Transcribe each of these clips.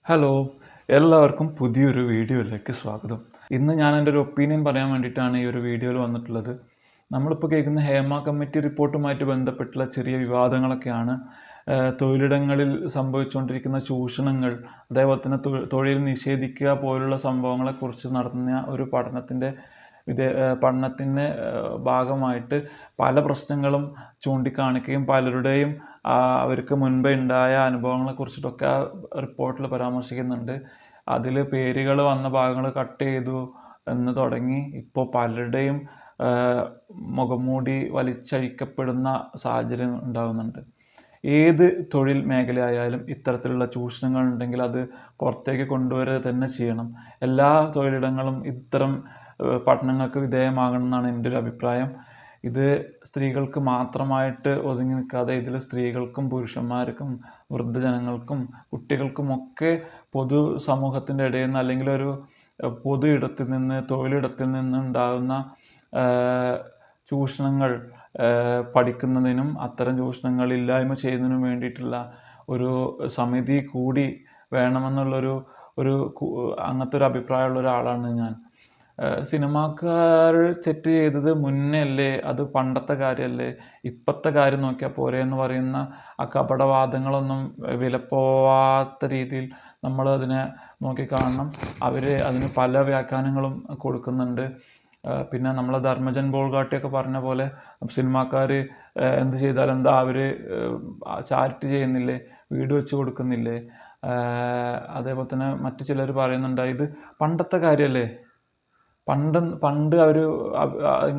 Hello, എല്ലാവർക്കും പുതിയൊരു വീഡിയോയിലേക്ക് സ്വാഗതം. ഇന്ന് ഞാൻ എൻ്റെ ഒരു ഒപ്പീനിയൻ പറയാൻ വേണ്ടിയിട്ടാണ് ഈ ഒരു വീഡിയോയിൽ വന്നിട്ടുള്ളത്. നമ്മളിപ്പോൾ കേൾക്കുന്ന ഹേമ കമ്മിറ്റി റിപ്പോർട്ടുമായിട്ട് ബന്ധപ്പെട്ടുള്ള ചെറിയ വിവാദങ്ങളൊക്കെയാണ്. തൊഴിലിടങ്ങളിൽ സംഭവിച്ചുകൊണ്ടിരിക്കുന്ന ചൂഷണങ്ങൾ, അതേപോലെ തന്നെ തൊഴിൽ നിഷേധിക്കുക പോലുള്ള സംഭവങ്ങളെക്കുറിച്ച് നടന്ന ഒരു പഠനത്തിൻ്റെ ഭാഗമായിട്ട് പല പ്രശ്നങ്ങളും ചൂണ്ടിക്കാണിക്കുകയും പലരുടെയും അവർക്ക് മുൻപേ ഉണ്ടായ അനുഭവങ്ങളെക്കുറിച്ചിട്ടൊക്കെ ആ റിപ്പോർട്ടിൽ പരാമർശിക്കുന്നുണ്ട്. അതിൽ പേരുകൾ വന്ന ഭാഗങ്ങൾ കട്ട് ചെയ്തു എന്ന് തുടങ്ങി ഇപ്പോൾ പലരുടെയും മുഖംമൂടി വലിച്ചഴിക്കപ്പെടുന്ന സാഹചര്യം ഉണ്ടാകുന്നുണ്ട്. ഏത് തൊഴിൽ മേഖലയായാലും ഇത്തരത്തിലുള്ള ചൂഷണങ്ങൾ ഉണ്ടെങ്കിൽ അത് പുറത്തേക്ക് കൊണ്ടുവരിക തന്നെ ചെയ്യണം. എല്ലാ തൊഴിലിടങ്ങളും ഇത്തരം പഠനങ്ങൾക്ക് വിധേയമാകണം എന്നാണ് എൻ്റെ ഒരു അഭിപ്രായം. ഇത് സ്ത്രീകൾക്ക് മാത്രമായിട്ട് ഒതുങ്ങി നിൽക്കാതെ ഇതിൽ സ്ത്രീകൾക്കും പുരുഷന്മാർക്കും വൃദ്ധജനങ്ങൾക്കും കുട്ടികൾക്കുമൊക്കെ പൊതു സമൂഹത്തിൻ്റെ ഇടയിൽ നിന്ന് അല്ലെങ്കിൽ ഒരു പൊതു ഇടത്തിൽ നിന്ന് തൊഴിലിടത്തിൽ നിന്നുണ്ടാകുന്ന ചൂഷണങ്ങൾ പഠിക്കുന്നതിനും അത്തരം ചൂഷണങ്ങൾ ഇല്ലായ്മ ചെയ്യുന്നതിനും വേണ്ടിയിട്ടുള്ള ഒരു സമിതി കൂടി വേണമെന്നുള്ളൊരു അങ്ങനത്തെ ഒരു അഭിപ്രായമുള്ള ഒരാളാണ് ഞാൻ. സിനിമാക്കാർ തെറ്റ് ചെയ്തത് മുന്നേ അല്ലേ, അത് പണ്ടത്തെ കാര്യമല്ലേ, ഇപ്പോഴത്തെ കാര്യം നോക്കിയാൽ പോരെ എന്ന് പറയുന്ന ആ കപടവാദങ്ങളൊന്നും വിലപ്പോവാത്ത രീതിയിൽ നമ്മൾ അതിനെ നോക്കിക്കാണണം. അവർ അതിന് പല വ്യാഖ്യാനങ്ങളും കൊടുക്കുന്നുണ്ട്. പിന്നെ നമ്മളെ ധർമ്മജൻ ബോൾഗാട്ടിയൊക്കെ പറഞ്ഞ പോലെ സിനിമാക്കാർ എന്ത് ചെയ്താലും എന്താ, അവർ ചാരിറ്റി ചെയ്യുന്നില്ലേ, വീട് വെച്ച് കൊടുക്കുന്നില്ലേ. അതേപോലെ തന്നെ മറ്റു ചിലർ പറയുന്നുണ്ട് ഇത് പണ്ടത്തെ കാര്യമല്ലേ, പണ്ട് അവർ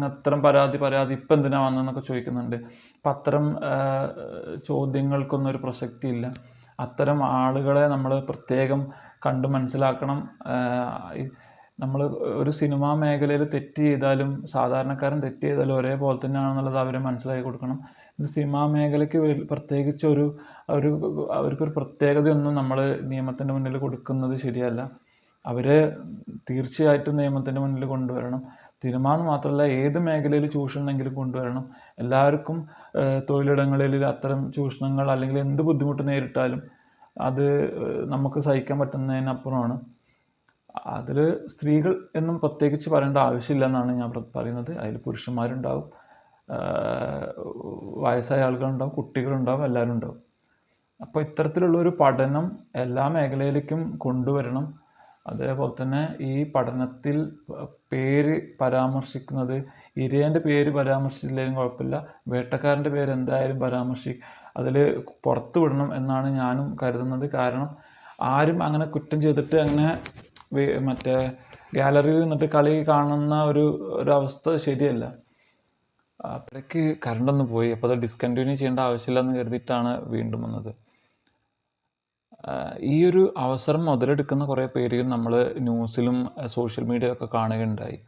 ഇത്തരം പരാതി ഇപ്പം എന്തിനാ വന്നതെന്നൊക്കെ ചോദിക്കുന്നുണ്ട്. അപ്പം അത്തരം ചോദ്യങ്ങൾക്കൊന്നും ഒരു പ്രസക്തിയില്ല. അത്തരം ആളുകളെ നമ്മൾ പ്രത്യേകം കണ്ട് മനസ്സിലാക്കണം. നമ്മൾ ഒരു സിനിമാ മേഖലയിൽ തെറ്റ് ചെയ്താലും സാധാരണക്കാരൻ തെറ്റ് ചെയ്താലും ഒരേപോലെ തന്നെയാണെന്നുള്ളത് അവരെ മനസ്സിലാക്കി കൊടുക്കണം. ഇത് സിനിമാ മേഖലയ്ക്ക് പ്രത്യേകിച്ച് അവർക്കൊരു പ്രത്യേകതയൊന്നും നമ്മൾ നിയമത്തിൻ്റെ മുന്നിൽ കൊടുക്കുന്നത് ശരിയല്ല. അവരെ തീർച്ചയായിട്ടും നിയമത്തിൻ്റെ മുന്നിൽ കൊണ്ടുവരണം. സിനിമ എന്ന് മാത്രമല്ല, ഏത് മേഖലയിൽ ചൂഷണമെങ്കിലും കൊണ്ടുവരണം. എല്ലാവർക്കും തൊഴിലിടങ്ങളിൽ അത്തരം ചൂഷണങ്ങൾ അല്ലെങ്കിൽ എന്ത് ബുദ്ധിമുട്ട് നേരിട്ടാലും അത് നമുക്ക് സഹിക്കാൻ പറ്റുന്നതിനപ്പുറമാണ്. അതിൽ സ്ത്രീകൾ എന്നും പ്രത്യേകിച്ച് പറയേണ്ട ആവശ്യമില്ല എന്നാണ് ഞാൻ പറയുന്നത്. അതിൽ പുരുഷന്മാരുണ്ടാവും, വയസ്സായ ആളുകളുണ്ടാവും, കുട്ടികളുണ്ടാവും, എല്ലാവരും ഉണ്ടാവും. അപ്പോൾ ഇത്തരത്തിലുള്ളൊരു പഠനം എല്ലാ മേഖലയിലേക്കും കൊണ്ടുവരണം. അതേപോലെ തന്നെ ഈ പഠനത്തിൽ പേര് പരാമർശിക്കുന്നത്, ഇരേൻ്റെ പേര് പരാമർശിച്ചില്ലെങ്കിലും കുഴപ്പമില്ല, വേട്ടക്കാരൻ്റെ പേര് എന്തായാലും അതിൽ പുറത്തു വിടണം എന്നാണ് ഞാനും കരുതുന്നത്. കാരണം ആരും അങ്ങനെ കുറ്റം ചെയ്തിട്ട് അങ്ങനെ മറ്റേ ഗാലറിയിൽ നിന്നിട്ട് കളി കാണുന്ന ഒരവസ്ഥ ശരിയല്ല. അപ്പോഴേക്ക് കറണ്ടൊന്ന് പോയി, അപ്പോൾ അത് ഡിസ്കണ്ടിന്യൂ ചെയ്യേണ്ട ആവശ്യമില്ലെന്ന് കരുതിയിട്ടാണ് വീണ്ടും വന്നത്. ഈ ഒരു അവസരം മുതലെടുക്കുന്ന കുറേ പേര് നമ്മൾ ന്യൂസിലും സോഷ്യൽ മീഡിയയിലൊക്കെ കാണുകയുണ്ടായി.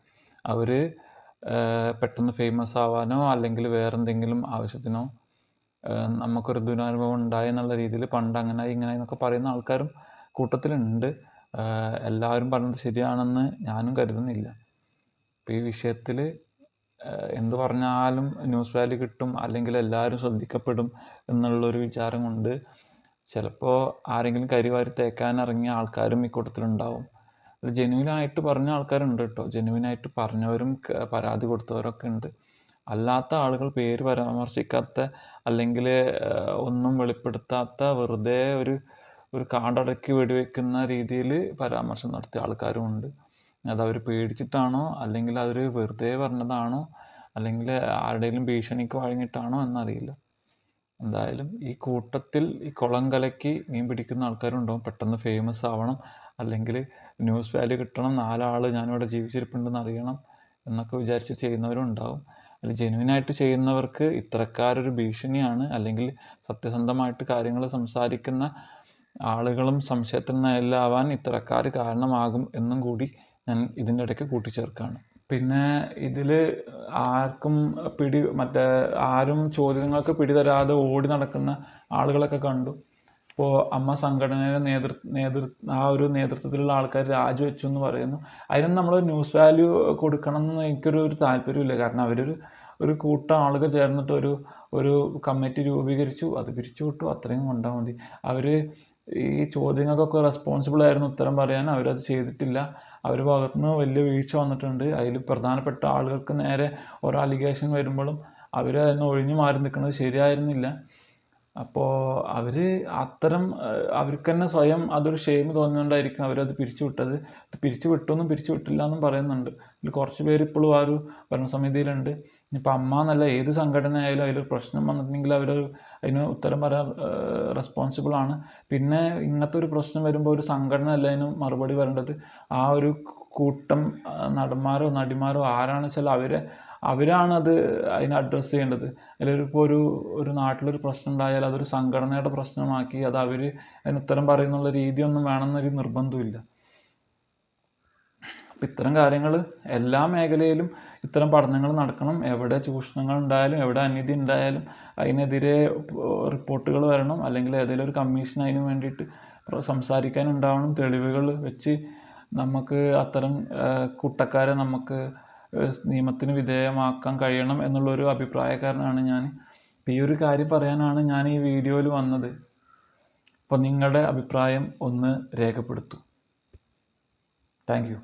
അവർ പെട്ടെന്ന് ഫേമസ് ആവാനോ അല്ലെങ്കിൽ വേറെന്തെങ്കിലും ആവശ്യത്തിനോ നമുക്കൊരു ദുരനുഭവം ഉണ്ടായി എന്നുള്ള രീതിയിൽ പണ്ട് അങ്ങനെ ഇങ്ങനെ എന്നൊക്കെ പറയുന്ന ആൾക്കാരും കൂട്ടത്തിലുണ്ട്. എല്ലാവരും പറഞ്ഞത് ശരിയാണെന്ന് ഞാനും കരുതുന്നില്ല. അപ്പോൾ ഈ വിഷയത്തിൽ എന്ത് പറഞ്ഞാലും ന്യൂസ് വാല്യൂ കിട്ടും അല്ലെങ്കിൽ എല്ലാവരും ശ്രദ്ധിക്കപ്പെടും എന്നുള്ളൊരു വിചാരം കൊണ്ട് ചിലപ്പോൾ ആരെങ്കിലും കരിവാരി തേക്കാൻ ഇറങ്ങിയ ആൾക്കാരും ഈ കൂട്ടത്തിലുണ്ടാവും. അത് ജെന്യുവിനായിട്ട് പറഞ്ഞ ആൾക്കാരുണ്ട് കേട്ടോ, ജെന്യുവിനായിട്ട് പറഞ്ഞവരും പരാതി കൊടുത്തവരൊക്കെ ഉണ്ട്. അല്ലാത്ത ആളുകൾ പേര് പരാമർശിക്കാത്ത അല്ലെങ്കിൽ ഒന്നും വെളിപ്പെടുത്താത്ത വെറുതെ ഒരു കാടടക്കി വെടിവെക്കുന്ന രീതിയിൽ പരാമർശം നടത്തിയ ആൾക്കാരും ഉണ്ട്. അതവർ പേടിച്ചിട്ടാണോ അല്ലെങ്കിൽ അവർ വെറുതെ പറഞ്ഞതാണോ അല്ലെങ്കിൽ ആരുടെയും ഭീഷണിക്ക് വഴങ്ങിയിട്ടാണോ എന്നറിയില്ല. എന്തായാലും ഈ കൂട്ടത്തിൽ ഈ കുളം കലക്കി മീൻ പിടിക്കുന്ന ആൾക്കാരുണ്ടാവും. പെട്ടെന്ന് ഫേമസ് ആവണം, അല്ലെങ്കിൽ ന്യൂസ് വാല്യൂ കിട്ടണം, 4 ആൾ ഞാനിവിടെ ജീവിച്ചിരിപ്പുണ്ടെന്ന് അറിയണം എന്നൊക്കെ വിചാരിച്ച് ചെയ്യുന്നവരും ഉണ്ടാവും. അതിൽ ജെന്യുവിനായിട്ട് ചെയ്യുന്നവർക്ക് ഇത്തരക്കാരൊരു ഭീഷണിയാണ്, അല്ലെങ്കിൽ സത്യസന്ധമായിട്ട് കാര്യങ്ങൾ സംസാരിക്കുന്ന ആളുകളും സംശയത്തിൽ നിന്നല്ലാവാൻ ഇത്തരക്കാർ കാരണമാകും എന്നും കൂടി ഞാൻ ഇതിൻ്റെ ഇടയ്ക്ക് കൂട്ടിച്ചേർക്കുകയാണ്. പിന്നെ ഇതിൽ ആർക്കും ആരും ചോദ്യങ്ങൾക്ക് പിടിതരാതെ ഓടി നടക്കുന്ന ആളുകളൊക്കെ കണ്ടു. ഇപ്പോൾ അമ്മ സംഘടനയുടെ നേതൃത്വത്തിലുള്ള ആൾക്കാർ രാജിവെച്ചു എന്ന് പറയുന്നു. അതിനൊന്നും നമ്മൾ ന്യൂസ് വാല്യൂ കൊടുക്കണം എന്ന് എനിക്കൊരു താല്പര്യമില്ല. കാരണം ഒരു കൂട്ടം ആളുകൾ ചേർന്നിട്ട് ഒരു കമ്മിറ്റി രൂപീകരിച്ചു, അത് പിരിച്ചു വിട്ടു, അത്രയും കൊണ്ടാൽ മതി. അവർ ഈ ചോദ്യങ്ങൾക്കൊക്കെ റെസ്പോൺസിബിൾ ആയിരുന്നു ഉത്തരം പറയാൻ. അവരത് ചെയ്തിട്ടില്ല. അവരുടെ ഭാഗത്തുനിന്ന് വലിയ വീഴ്ച വന്നിട്ടുണ്ട്. അതിൽ പ്രധാനപ്പെട്ട ആളുകൾക്ക് നേരെ ഓരോ അലിഗേഷൻ വരുമ്പോഴും അവർ അതിന് ഒഴിഞ്ഞു മാറി നിൽക്കുന്നത് ശരിയായിരുന്നില്ല. അപ്പോൾ അവർ അത്തരം അവർക്ക് തന്നെ സ്വയം അതൊരു ഷെയിം തോന്നുന്നുകൊണ്ടായിരിക്കും അവരത് പിരിച്ചു വിട്ടത്. പിരിച്ചു വിട്ടൊന്നും പിരിച്ചു വിട്ടില്ല എന്നും പറയുന്നുണ്ട്. ഇതിൽ കുറച്ച് പേര് ഇപ്പോഴും ആ ഒരു ഭരണസമിതിയിലുണ്ട്. ഇനിയിപ്പോൾ അമ്മ എന്നല്ല, ഏത് സംഘടന ആയാലും അതിലൊരു പ്രശ്നം വന്നിട്ടുണ്ടെങ്കിൽ അവർ അതിന് ഉത്തരം പറയാൻ റെസ്പോൺസിബിൾ ആണ്. പിന്നെ ഇങ്ങനത്തെ ഒരു പ്രശ്നം വരുമ്പോൾ ഒരു സംഘടന അല്ല അതിന് മറുപടി വരേണ്ടത്. ആ ഒരു കൂട്ടം നടന്മാരോ നടിമാരോ ആരാണെന്ന് വെച്ചാൽ അവരാണത് അതിനെ അഡ്രസ്സ് ചെയ്യേണ്ടത്. അല്ലെങ്കിൽ ഇപ്പോൾ ഒരു നാട്ടിലൊരു പ്രശ്നം ഉണ്ടായാൽ അതൊരു സംഘടനയുടെ പ്രശ്നമാക്കി അത് അവർ അതിന് ഉത്തരം പറയുന്നുള്ള രീതിയൊന്നും വേണമെന്നൊരു നിർബന്ധമില്ല. അപ്പം ഇത്തരം കാര്യങ്ങൾ എല്ലാ മേഖലയിലും ഇത്തരം പഠനങ്ങൾ നടക്കണം. എവിടെ ചൂഷണങ്ങൾ ഉണ്ടായാലും എവിടെ അനീതി ഉണ്ടായാലും അതിനെതിരെ റിപ്പോർട്ടുകൾ വരണം. അല്ലെങ്കിൽ ഏതെങ്കിലും ഒരു കമ്മീഷൻ അതിന് വേണ്ടിയിട്ട് സംസാരിക്കാനുണ്ടാവണം. തെളിവുകൾ വെച്ച് നമുക്ക് അത്തരം കുറ്റക്കാരെ നമുക്ക് നിയമത്തിന് വിധേയമാക്കാൻ കഴിയണം എന്നുള്ളൊരു അഭിപ്രായക്കാരനാണ് ഞാൻ. ഈ ഒരു കാര്യം പറയാനാണ് ഞാൻ ഈ വീഡിയോയിൽ വന്നത്. അപ്പോൾ നിങ്ങളുടെ അഭിപ്രായം ഒന്ന് രേഖപ്പെടുത്തൂ. Thank you.